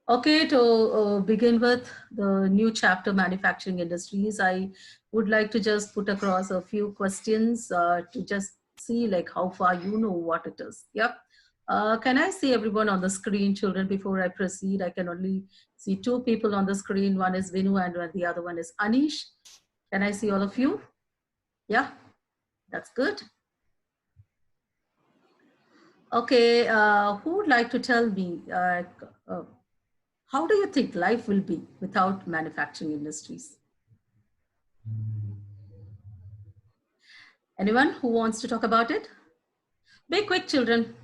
Okay, to begin with the new chapter, manufacturing industries, I would like to just put across a few questions to just see like how far you know what it is. Yep. Can I see everyone on the screen, children, before I proceed? I can only see two people on the screen. One is Vinu and the other one is Anish. Can I see all of you? Yeah, that's good. Okay, who would like to tell me uh, how do you think life will be without manufacturing industries? Anyone who wants to talk about it? Be quick, children.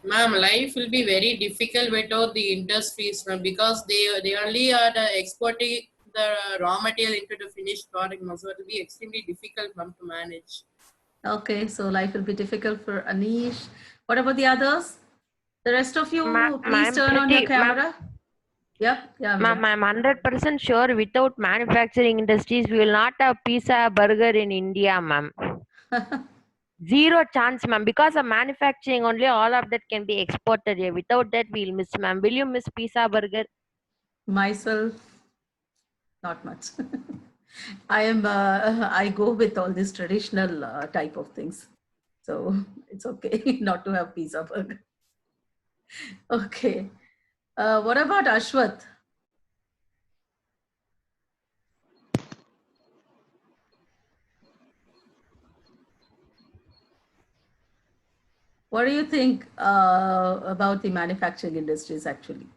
Ma'am, life will be very difficult without the industries, ma'am, because they only are exporting the raw material into the finished product, ma'am. So it will be extremely difficult, ma'am, to manage. Okay, so life will be difficult for Anish. What about the others? The rest of you, Ma'am, please I'm turn on your pretty, ma'am, camera. Yep, yeah, Amita. ma'am, I'm 100% sure without manufacturing industries, we will not have pizza, burger in India, ma'am. Zero chance, ma'am. Because of manufacturing only, all of that can be exported here. Without that, we'll miss, ma'am. Will you miss pizza, burger? Myself, not much. I go with all these traditional type of things. So it's okay not to have pizza burger. Okay. What about Ashwath? What do you think about the manufacturing industries actually?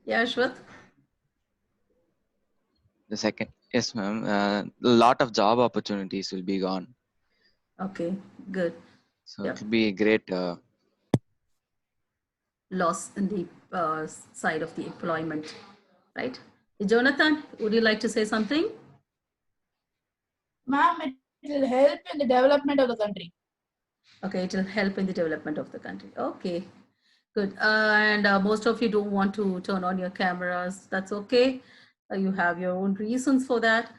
Yeah, Ashwath? The second, yes, ma'am. A lot of job opportunities will be gone. Okay, good. So Yep. it will be a great. Loss in the side of the employment, right? Jonathan, would you like to say something? Ma'am, it will help in the development of the country. Okay, it will help in the development of the country. Okay, good. And most of you don't want to turn on your cameras. That's okay. You have your own reasons for that.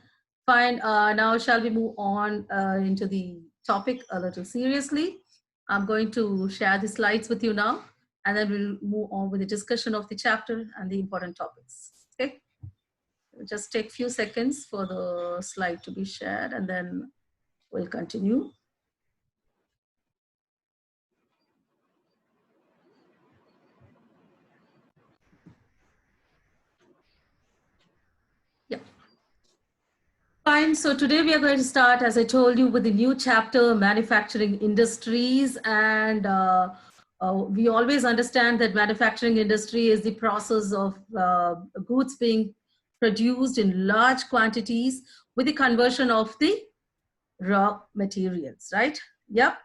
Fine. Now, shall we move on into the topic a little seriously? I'm going to share the slides with you now, and then we'll move on with the discussion of the chapter and the important topics. Okay. Just take few seconds for the slide to be shared, and then we'll continue. Yeah. Fine. So today we are going to start, as I told you, with the new chapter, manufacturing industries. And we always understand that manufacturing industry is the process of goods being produced in large quantities with the conversion of the raw materials, right? Yep.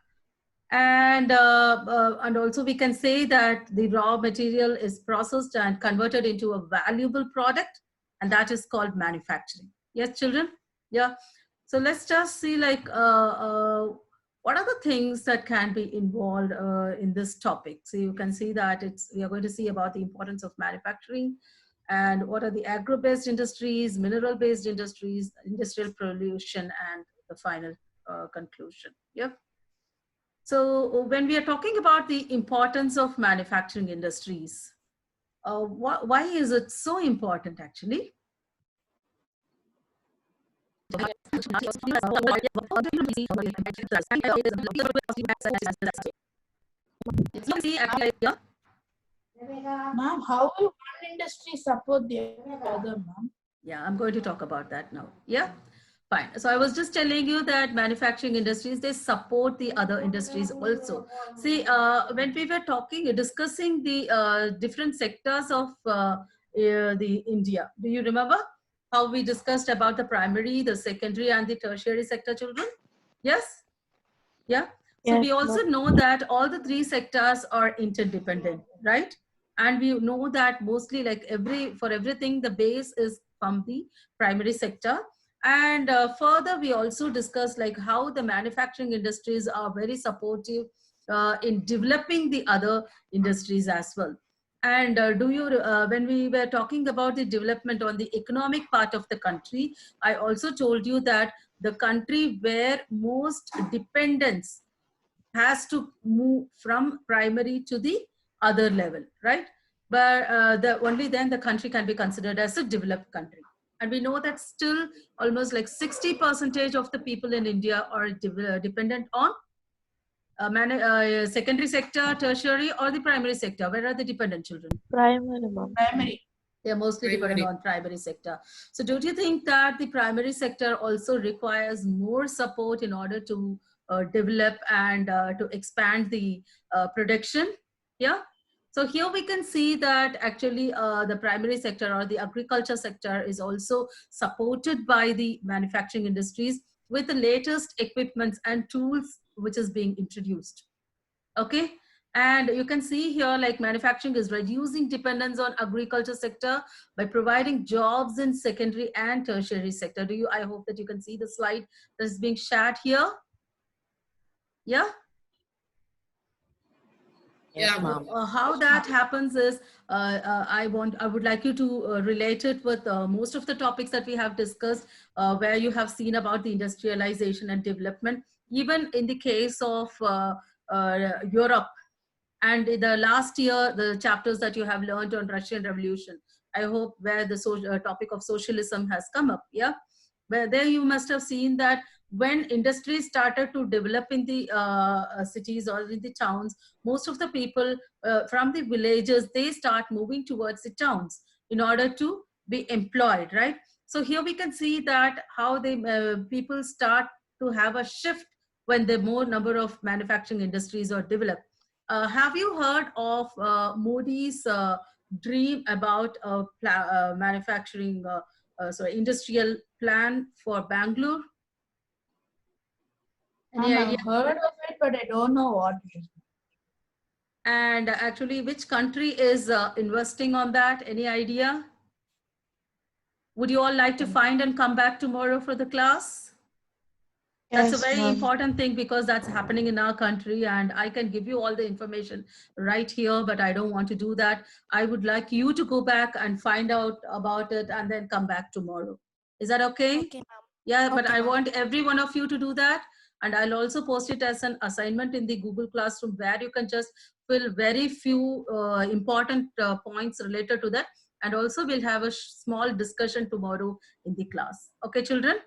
And also we can say that the raw material is processed and converted into a valuable product, and that is called manufacturing. Yes, children? Yeah. So let's just see like what are the things that can be involved in this topic. So you can see that we are going to see about the importance of manufacturing and what are the agro-based industries, mineral-based industries, industrial pollution, and the final conclusion. Yep. So when we are talking about the importance of manufacturing industries, why is it so important actually? Ma'am, how will one industry support the other, ma'am? Yeah, I'm going to talk about that now. Yeah, fine. So I was just telling you that manufacturing industries, they support the other industries also. See, when we were talking, discussing the different sectors of the India, do you remember how we discussed about the primary, the secondary, and the tertiary sector, children? Yes? Yeah. So Yes, we also ma'am. know that all the three sectors are interdependent, right? And we know that mostly like for everything, the base is from the primary sector. And further, we also discussed like how the manufacturing industries are very supportive in developing the other industries as well. And when we were talking about the development on the economic part of the country, I also told you that the country where most dependence has to move from primary to the other level, right? But only then the country can be considered as a developed country. And we know that still almost like 60% of the people in India are dependent on secondary sector, tertiary, or the primary sector. Where are the dependent children? Primary, ma'am. Primary. They're mostly dependent Primary. on primary sector. So don't you think that the primary sector also requires more support in order to develop and to expand the production? Yeah. So here we can see that actually the primary sector or the agriculture sector is also supported by the manufacturing industries with the latest equipments and tools which is being introduced. Okay. And you can see here, like manufacturing is reducing dependence on agriculture sector by providing jobs in secondary and tertiary sector. I hope that you can see the slide that is being shared here. Yeah. Yeah, How that happens is, I would like you to relate it with most of the topics that we have discussed, where you have seen about the industrialization and development, even in the case of Europe. And in the last year, the chapters that you have learned on Russian Revolution, I hope where the topic of socialism has come up, yeah? Where there you must have seen that when industries started to develop in the cities or in the towns, most of the people from the villages, they start moving towards the towns in order to be employed, right? So here we can see that how the people start to have a shift when the more number of manufacturing industries are developed. Have you heard of Modi's dream about manufacturing, industrial plan for Bangalore? Any idea? I've heard of it, but I don't know what it is. And actually, which country is investing on that? Any idea? Would you all like to find and come back tomorrow for the class? That's a very important thing because that's happening in our country, and I can give you all the information right here, but I don't want to do that. I would like you to go back and find out about it and then come back tomorrow. Is that okay? Okay, ma'am. Yeah, but Okay, I ma'am. want every one of you to do that. And I'll also post it as an assignment in the Google Classroom where you can just fill very few important points related to that. And also we'll have a small discussion tomorrow in the class. Okay, children?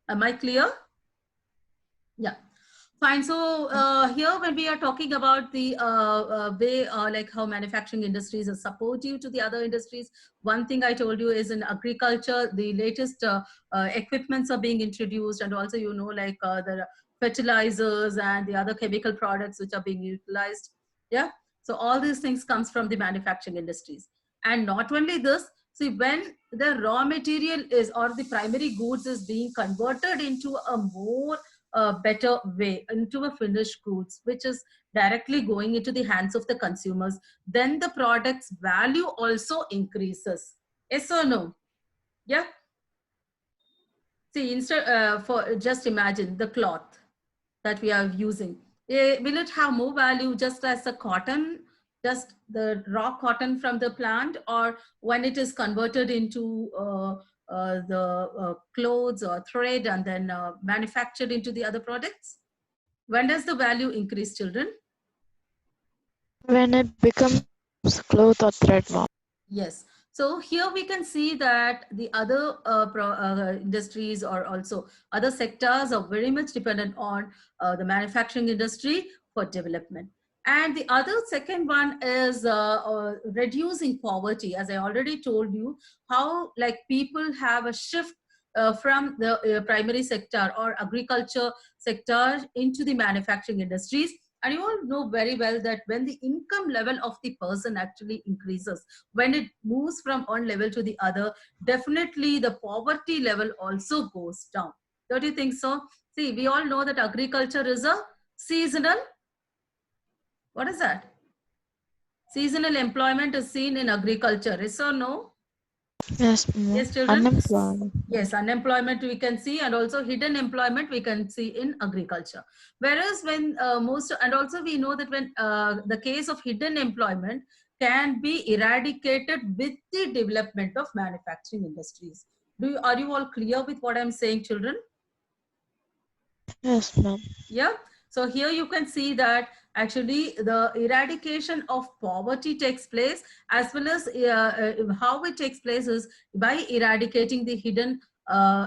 Am I clear? Yeah, fine. So here when we are talking about the way like how manufacturing industries are supportive to the other industries, one thing I told you is in agriculture, the latest equipments are being introduced, and also, you know, like the fertilizers and the other chemical products which are being utilized. Yeah. So all these things comes from the manufacturing industries. And not only this, see, when the raw material is or the primary goods is being converted into a more better way, into a finished goods, which is directly going into the hands of the consumers, then the product's value also increases. Yes or no? Yeah. See, instead for just imagine the cloth that we are using. Will it have more value just as a cotton, just the raw cotton from the plant, or when it is converted into the clothes or thread and then manufactured into the other products? When does the value increase, children? When it becomes cloth or thread, ma'am. Yes. So here we can see that the other industries or also other sectors are very much dependent on the manufacturing industry for development. And the other second one is reducing poverty. As I already told you, how like people have a shift from the primary sector or agriculture sector into the manufacturing industries. And you all know very well that when the income level of the person actually increases, when it moves from one level to the other, definitely the poverty level also goes down. Don't you think so? See, we all know that agriculture is a seasonal. What is that? Seasonal employment is seen in agriculture. Yes or no? Yes, ma'am. Yes, children? Unemployment. Yes, unemployment we can see, and also hidden employment we can see in agriculture. Whereas when and also we know that when the case of hidden employment, can be eradicated with the development of manufacturing industries. Are you all clear with what I'm saying, children? Yes, ma'am. Yeah. So here you can see that actually the eradication of poverty takes place, as well as how it takes place is by eradicating the hidden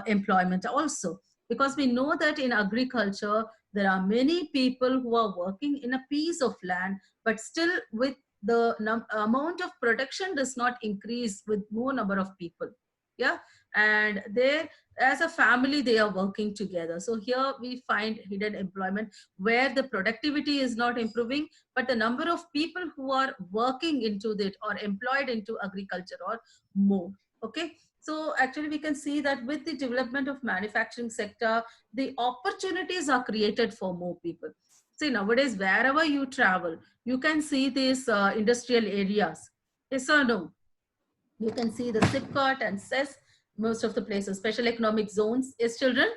employment also. Because we know that in agriculture, there are many people who are working in a piece of land, but still with the amount of production does not increase with more number of people. Yeah. And they, as a family, they are working together. So here we find hidden employment where the productivity is not improving, but the number of people who are working into it or employed into agriculture are more. Okay. So actually we can see that with the development of manufacturing sector, the opportunities are created for more people. See, nowadays, wherever you travel, you can see these industrial areas. Yes or no? You can see the SIPCOT and CES, most of the places, special economic zones. Yes, children?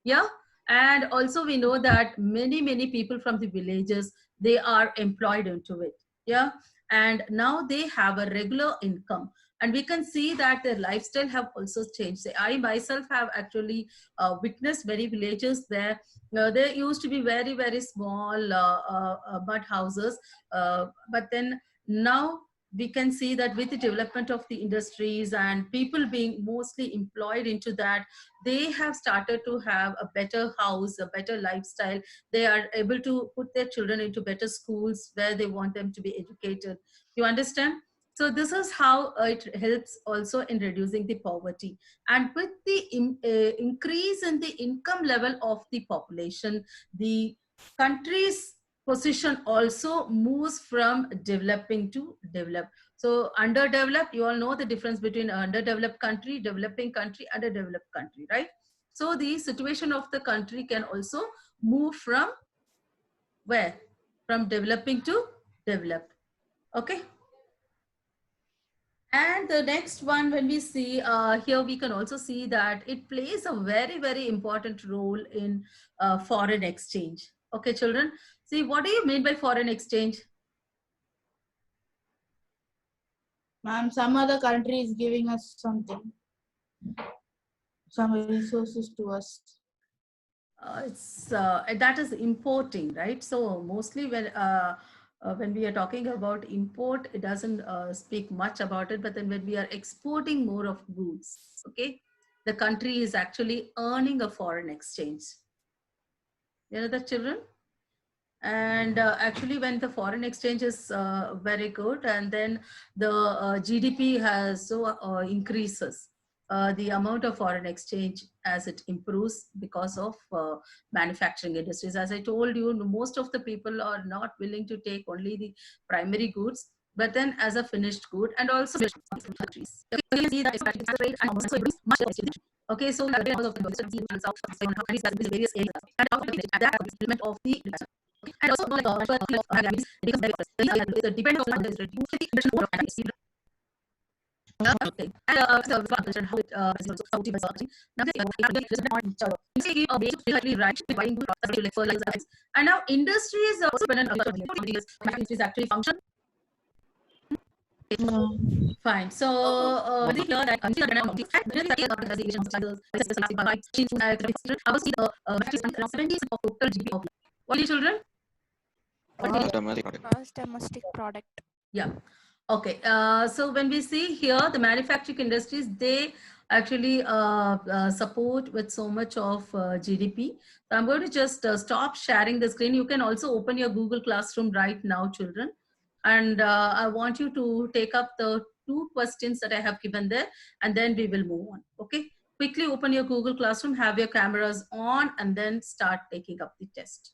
Yeah. And also we know that many people from the villages, they are employed into it. Yeah. And now they have a regular income. And we can see that their lifestyle have also changed. Say, I myself have actually witnessed many villages where there used to be very small mud houses. But then now we can see that with the development of the industries and people being mostly employed into that, they have started to have a better house, a better lifestyle. They are able to put their children into better schools where they want them to be educated. You understand? So this is how it helps also in reducing the poverty. And with the increase in the income level of the population, the country's position also moves from developing to developed. So underdeveloped, you all know the difference between underdeveloped country, developing country, underdeveloped country, right? So the situation of the country can also move from where? From developing to developed. Okay. And the next one, when we see here, we can also see that it plays a very important role in foreign exchange. Okay, children. See, what do you mean by foreign exchange? Ma'am, some other country is giving us something, some resources to us. That is importing, right? So mostly when we are talking about import, it doesn't speak much about it. But then when we are exporting more of goods, okay, the country is actually earning a foreign exchange. You know that, children? And actually when the foreign exchange is very good, and then the GDP has increases, the amount of foreign exchange as it improves because of manufacturing industries. As I told you, most of the people are not willing to take only the primary goods, but then as a finished good, and also countries. Okay, so because of the various areas and that implement of the and also like the depend on the reduce okay. And so how it is also how it is now they right buying like fertilizers, and now industry is also dependent on industries actually function. Fine. So when we hear that country are not of total GDP of what are you, children? Gross domestic product. Yeah. Okay. So when we see here the manufacturing industries, they actually support with so much of GDP. So I'm going to just stop sharing the screen. You can also open your Google Classroom right now, children. And I want you to take up the 2 questions that I have given there, and then we will move on. Okay. Quickly open your Google Classroom, have your cameras on, and then start taking up the test.